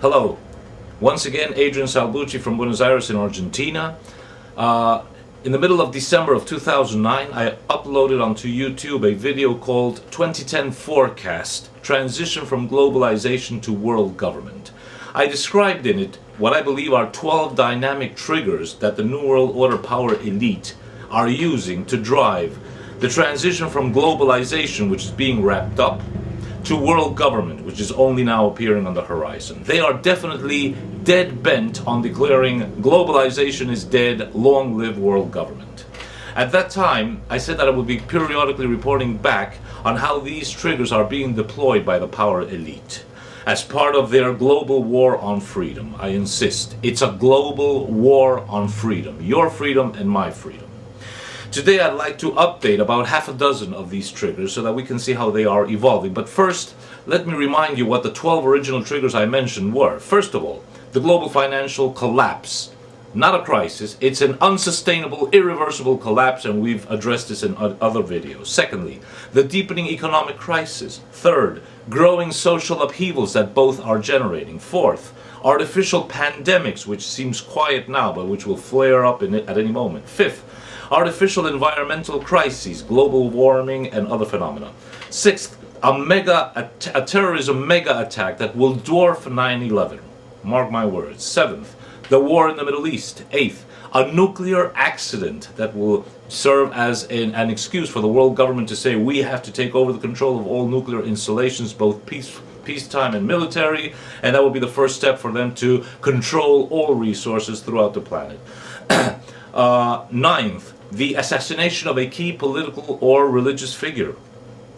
Hello, once again Adrian Salbuchi from Buenos Aires in Argentina. In the middle of December of 2009, I uploaded onto YouTube a video called 2010 Forecast, Transition from Globalization to World Government. I described in it what I believe are 12 dynamic triggers that the New World Order power elite are using to drive the transition from globalization, which is being wrapped up, to world government, which is only now appearing on the horizon. They are definitely dead bent on declaring globalization is dead, long live world government. At that time, I said that I would be periodically reporting back on how these triggers are being deployed by the power elite as part of their global war on freedom. I insist, it's a global war on freedom, your freedom and my freedom. Today I'd like to update about half a dozen of these triggers so that we can see how they are evolving. But first, let me remind you what the 12 original triggers I mentioned were. First of all, the global financial collapse. Not a crisis, it's an unsustainable, irreversible collapse, and we've addressed this in other videos. Secondly, the deepening economic crisis. Third, growing social upheavals that both are generating. Fourth, artificial pandemics, which seems quiet now but which will flare up at any moment. Fifth, artificial environmental crises, global warming and other phenomena. Sixth, a terrorism mega attack that will dwarf 9/11. Mark my words. Seventh, the war in the Middle East. Eighth, a nuclear accident that will serve as an excuse for the world government to say we have to take over the control of all nuclear installations, both peacetime and military, and that will be the first step for them to control all resources throughout the planet. Ninth, the assassination of a key political or religious figure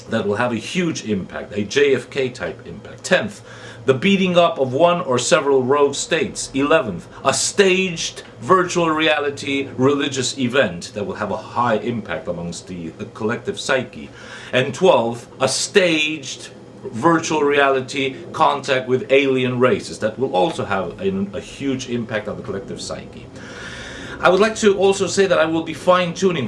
that will have a huge impact, a JFK type impact. 10th, the beating up of one or several rogue states. 11th, a staged virtual reality religious event that will have a high impact amongst the collective psyche. And 12th, a staged virtual reality contact with alien races that will also have a huge impact on the collective psyche. I would like to also say that I will be fine-tuning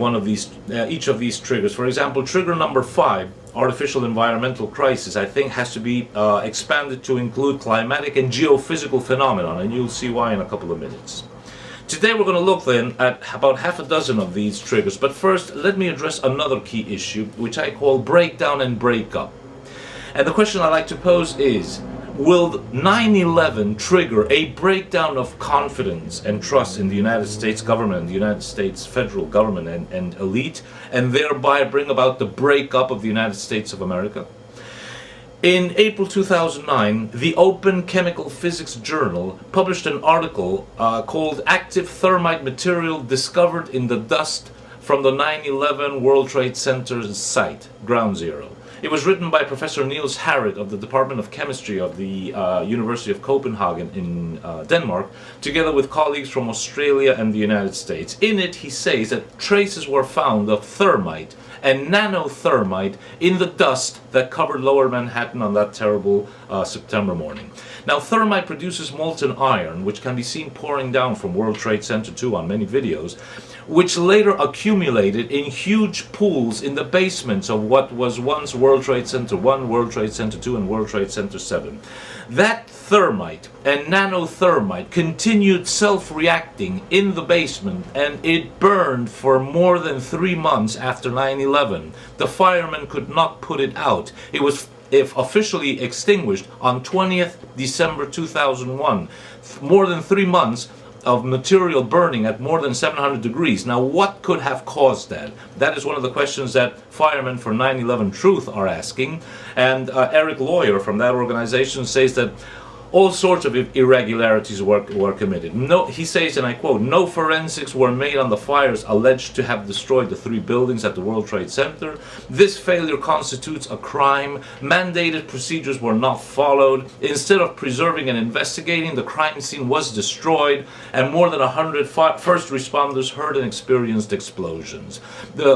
each of these triggers. For example, trigger number 5, artificial environmental crisis, I think has to be expanded to include climatic and geophysical phenomena, and you'll see why in a couple of minutes. Today we're going to look then at about half a dozen of these triggers, but first let me address another key issue, which I call breakdown and breakup. And the question I like to pose is, will 9/11 trigger a breakdown of confidence and trust in the United States government, the United States federal government and elite, and thereby bring about the breakup of the United States of America? In April 2009, the Open Chemical Physics Journal published an article called Active Thermite Material Discovered in the Dust from the 9/11 World Trade Center's site, Ground Zero. It was written by Professor Niels Harrit of the Department of Chemistry of the University of Copenhagen in Denmark, together with colleagues from Australia and the United States. In it, he says that traces were found of thermite and nanothermite in the dust that covered Lower Manhattan on that terrible September morning. Now, thermite produces molten iron, which can be seen pouring down from World Trade Center 2 on many videos, which later accumulated in huge pools in the basements of what was once World Trade Center 1, World Trade Center 2, and World Trade Center 7. That thermite and nanothermite continued self-reacting in the basement, and it burned for more than 3 months after 9/11. The firemen could not put it out. It was officially extinguished on 20th December 2001. More than 3 months of material burning at more than 700 degrees. Now, what could have caused that? That is one of the questions that firemen for 9/11 Truth are asking. And Eric Lawyer from that organization says that all sorts of irregularities were committed. No, he says, and I quote, "No forensics were made on the fires alleged to have destroyed the 3 buildings at the World Trade Center. This failure constitutes a crime. Mandated procedures were not followed. Instead of preserving and investigating, the crime scene was destroyed, and more than 100 first responders heard and experienced explosions."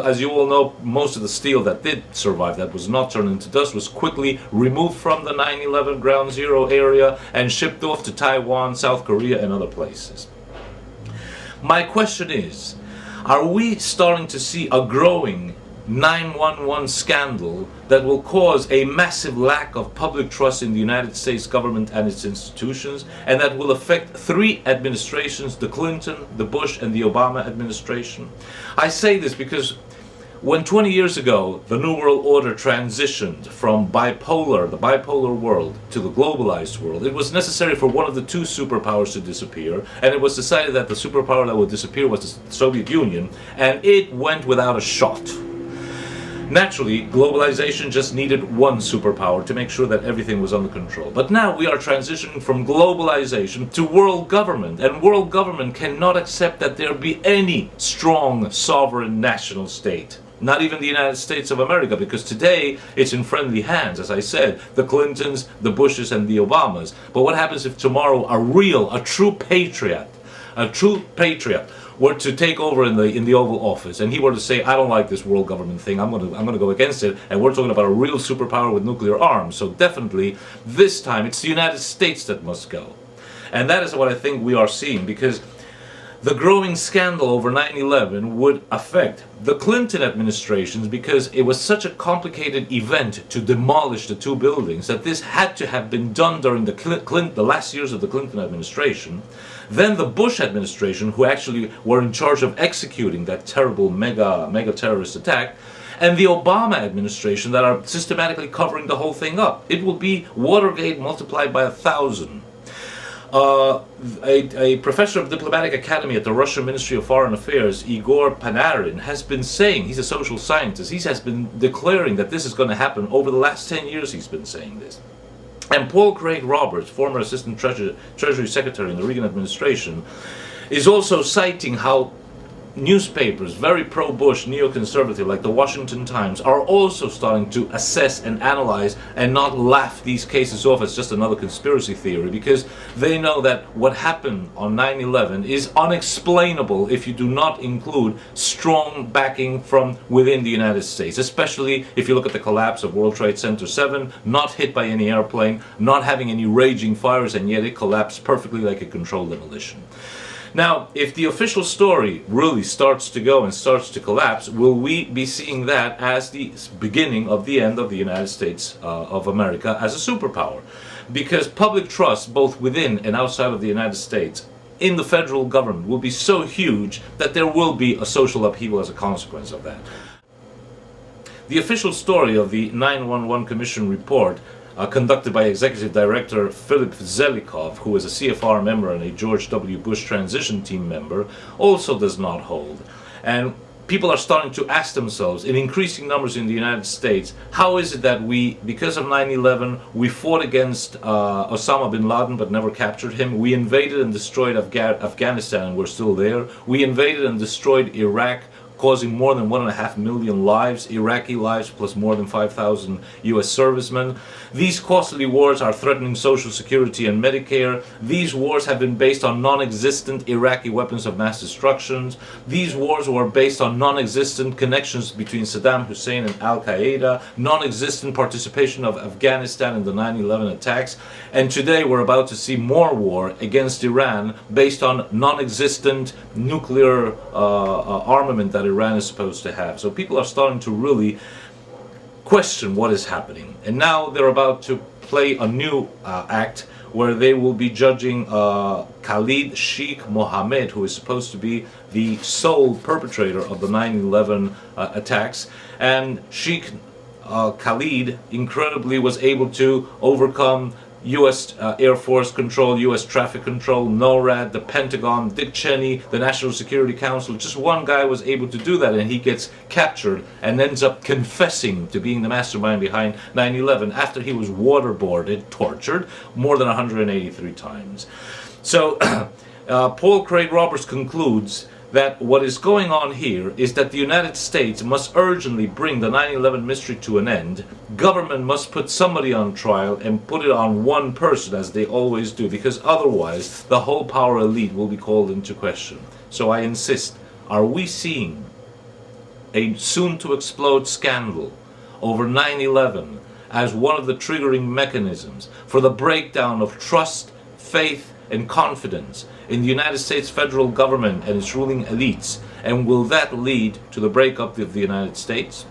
As you all know, most of the steel that did survive, that was not turned into dust, was quickly removed from the 9/11 Ground Zero area and shipped off to Taiwan, South Korea, and other places. My question is, are we starting to see a growing 911 scandal that will cause a massive lack of public trust in the United States government and its institutions, and that will affect three administrations: the Clinton, the Bush, and the Obama administration. I say this because when 20 years ago the New World Order transitioned from the bipolar world, to the globalized world, it was necessary for one of the two superpowers to disappear, and it was decided that the superpower that would disappear was the Soviet Union, and it went without a shot. Naturally, globalization just needed one superpower to make sure that everything was under control. But now we are transitioning from globalization to world government, and world government cannot accept that there be any strong sovereign national state. Not even the United States of America, because today it's in friendly hands, as I said, the Clintons, the Bushes, and the Obamas. But what happens if tomorrow a true patriot were to take over in the Oval Office, and he were to say, I don't like this world government thing, I'm going to go against it, and we're talking about a real superpower with nuclear arms. So definitely this time it's the United States that must go. And that is what I think we are seeing, because the growing scandal over 9/11 would affect the Clinton administrations, because it was such a complicated event to demolish the two buildings that this had to have been done during the last years of the Clinton administration. Then the Bush administration, who actually were in charge of executing that terrible mega terrorist attack, and the Obama administration that are systematically covering the whole thing up. It will be Watergate multiplied by 1,000. A professor of diplomatic academy at the Russian Ministry of Foreign Affairs, Igor Panarin, has been saying, he's a social scientist, he has been declaring that this is going to happen. Over the last 10 years he's been saying this. And Paul Craig Roberts, former Assistant Treasury Secretary in the Reagan administration, is also citing how newspapers, very pro-Bush, neoconservative, like the Washington Times, are also starting to assess and analyze and not laugh these cases off as just another conspiracy theory, because they know that what happened on 9/11 is unexplainable if you do not include strong backing from within the United States, especially if you look at the collapse of World Trade Center 7, not hit by any airplane, not having any raging fires, and yet it collapsed perfectly like a controlled demolition. Now, if the official story really starts to go and starts to collapse, will we be seeing that as the beginning of the end of the United States of America as a superpower? Because public trust, both within and outside of the United States, in the federal government will be so huge that there will be a social upheaval as a consequence of that. The official story of the 911 Commission report, conducted by Executive Director Philip Zelikow, who is a CFR member and a George W. Bush transition team member, also does not hold. And people are starting to ask themselves, in increasing numbers in the United States, how is it that we, because of 9/11, we fought against Osama bin Laden but never captured him? We invaded and destroyed Afghanistan and we're still there. We invaded and destroyed Iraq, causing more than 1.5 million lives, Iraqi lives, plus more than 5,000 US servicemen. These costly wars are threatening Social Security and Medicare. These wars have been based on non-existent Iraqi weapons of mass destruction. These wars were based on non-existent connections between Saddam Hussein and Al-Qaeda, non-existent participation of Afghanistan in the 9/11 attacks, and today we're about to see more war against Iran based on non-existent nuclear armament that Iran is supposed to have. So people are starting to really question what is happening. And now they're about to play a new act where they will be judging Khalid Sheikh Mohammed, who is supposed to be the sole perpetrator of the 9/11 attacks. And Sheikh Khalid incredibly was able to overcome U.S. Air Force control, U.S. traffic control, NORAD, the Pentagon, Dick Cheney, the National Security Council. Just one guy was able to do that, and he gets captured and ends up confessing to being the mastermind behind 9/11 after he was waterboarded, tortured, more than 183 times. So Paul Craig Roberts concludes that what is going on here is that the United States must urgently bring the 9/11 mystery to an end. Government must put somebody on trial and put it on one person, as they always do, because otherwise the whole power elite will be called into question. So I insist, are we seeing a soon-to-explode scandal over 9/11 as one of the triggering mechanisms for the breakdown of trust, faith, and confidence in the United States federal government and its ruling elites? And will that lead to the breakup of the United States?